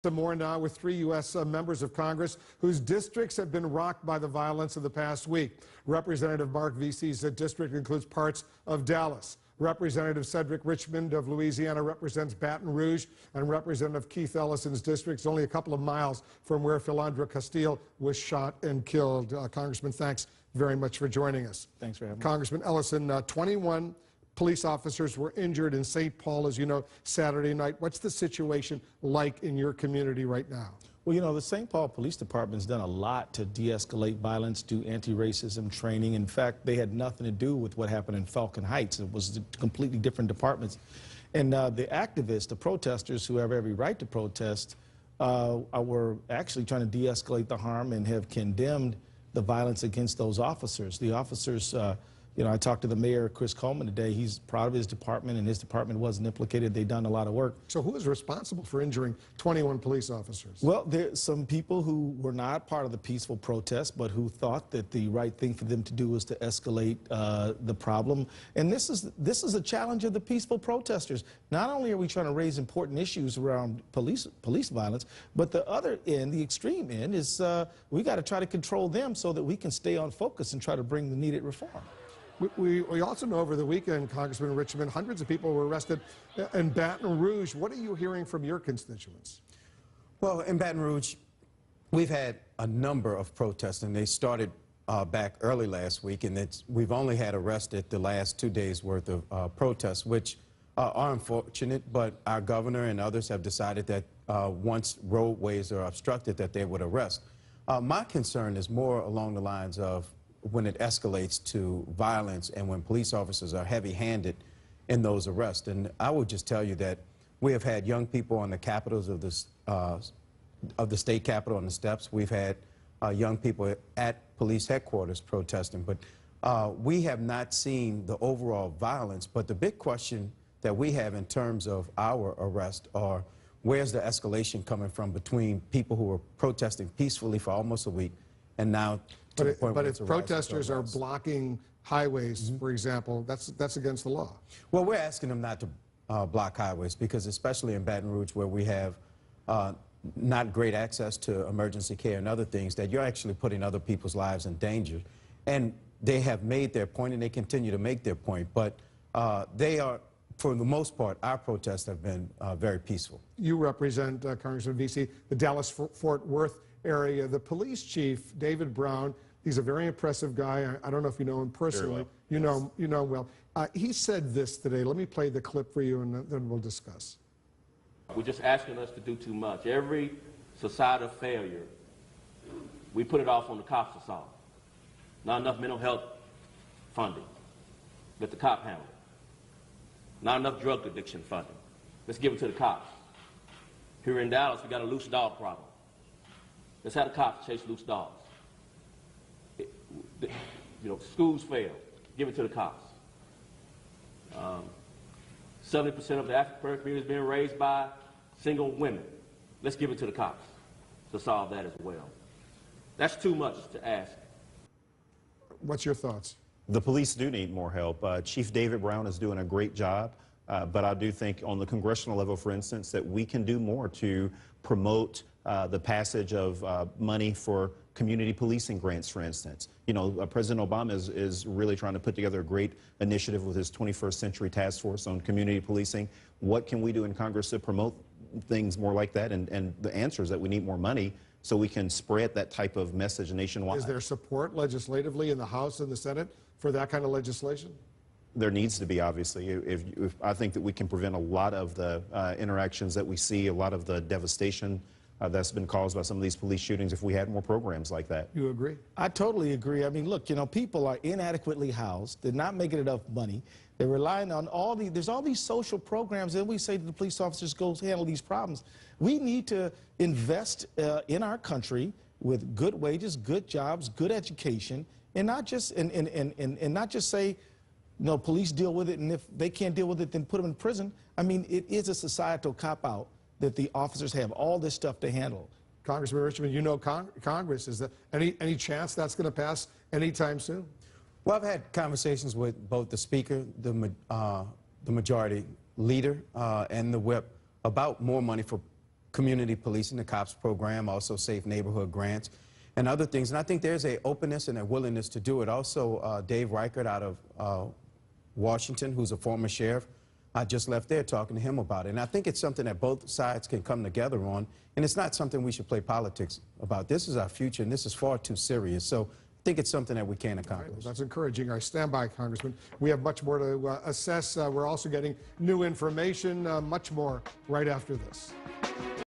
Some more now with three U.S. members of Congress whose districts have been rocked by the violence of the past week. Representative Marc Veasey's district includes parts of Dallas. Representative Cedric Richmond of Louisiana represents Baton Rouge, and Representative Keith Ellison's district is only a couple of miles from where Philando Castile was shot and killed. Congressman, thanks very much for joining us. Thanks for having me. Congressman Ellison, 21 police officers were injured in St. Paul, as you know, Saturday night. What's the situation like in your community right now? Well, you know, the St. Paul Police Department's done a lot to de-escalate violence, do anti-racism training. In fact, they had nothing to do with what happened in Falcon Heights. It was completely different departments. And the activists, the protesters who have every right to protest, were actually trying to de-escalate the harm and have condemned the violence against those officers. The officers, you know, I talked to the mayor, Chris Coleman, today. He's proud of his department, and his department wasn't implicated. They've done a lot of work. So who is responsible for injuring 21 police officers? Well, there's some people who were not part of the peaceful protest, but who thought that the right thing for them to do was to escalate the problem. And this is a challenge of the peaceful protesters. Not only are we trying to raise important issues around police violence, but the other end, the extreme end, is we got to try to control them so that we can stay on focus and try to bring the needed reform. We also know over the weekend, Congressman Richmond, hundreds of people were arrested in Baton Rouge. What are you hearing from your constituents? Well, in Baton Rouge, we've had a number of protests, and they started back early last week, and we've only had arrested the last 2 days' worth of protests, which are unfortunate, but our governor and others have decided that once roadways are obstructed, that they would arrest. My concern is more along the lines of when it escalates to violence and when police officers are heavy-handed in those arrests. And I would just tell you that we have had young people on the capitals of the state capitol on the steps. We've had young people at police headquarters protesting, but we have not seen the overall violence. But the big question that we have in terms of our arrest are, where's the escalation coming from between people who were protesting peacefully for almost a week and now to the point but where if protesters are blocking highways, for example, that's against the law. Well, we're asking them not to block highways, because especially in Baton Rouge, where we have not great access to emergency care and other things, that you're actually putting other people's lives in danger. And they have made their point, and they continue to make their point, but they are, for the most part, our protests have been very peaceful. You represent, Congressman Veasey, the Dallas-Fort Worth area. The police chief, David Brown, he's a very impressive guy. I don't know if you know him personally. Well. You know well. He said this today. Let me play the clip for you, and then we'll discuss. We're just asking us to do too much. Every societal failure, we put it off on the cops to solve. Not enough mental health funding. Let the cop handle it. Not enough drug addiction funding. Let's give it to the cops. Here in Dallas, we got a loose dog problem. Let's have the cops chase loose dogs. You know, schools fail. Give it to the cops. 70% of the African community is being raised by single women. Let's give it to the cops to solve that as well. That's too much to ask. What's your thoughts? The police do need more help. Chief David Brown is doing a great job, but I do think on the congressional level, for instance, that we can do more to promote the passage of money for community policing grants, for instance. You know, President Obama is really trying to put together a great initiative with his 21st Century Task Force on community policing. What can we do in Congress to promote things more like that? And the answer is that we need more money so we can spread that type of message nationwide. Is there support legislatively in the House and the Senate for that kind of legislation? There needs to be, obviously. If I think that we can prevent a lot of the interactions that we see, a lot of the devastation that's been caused by some of these police shootings, if we had more programs like that. You agree? I totally agree. I mean, look, you know, people are inadequately housed. They're not making enough money. They're relying on there's all these social programs, and we say to the police officers, go handle these problems. We need to invest in our country with good wages, good jobs, good education, and not just not just say, no, police deal with it, and if they can't deal with it, then put them in prison. I mean, it is a societal cop-out that the officers have all this stuff to handle. Congressman Richmond, you know Congress. Is there any chance that's going to pass anytime soon? Well, I've had conversations with both the Speaker, the Majority Leader, and the Whip about more money for community policing, the COPS program, also safe neighborhood grants, and other things. And I think there's a openness and a willingness to do it. Also, Dave Reichert out of Washington, who's a former sheriff, I just left there talking to him about it. And I think it's something that both sides can come together on, and it's not something we should play politics about. This is our future, and this is far too serious. So I think it's something that we can accomplish. Right, that's encouraging. All right, stand by, Congressman. We have much more to assess. We're also getting new information, much more right after this.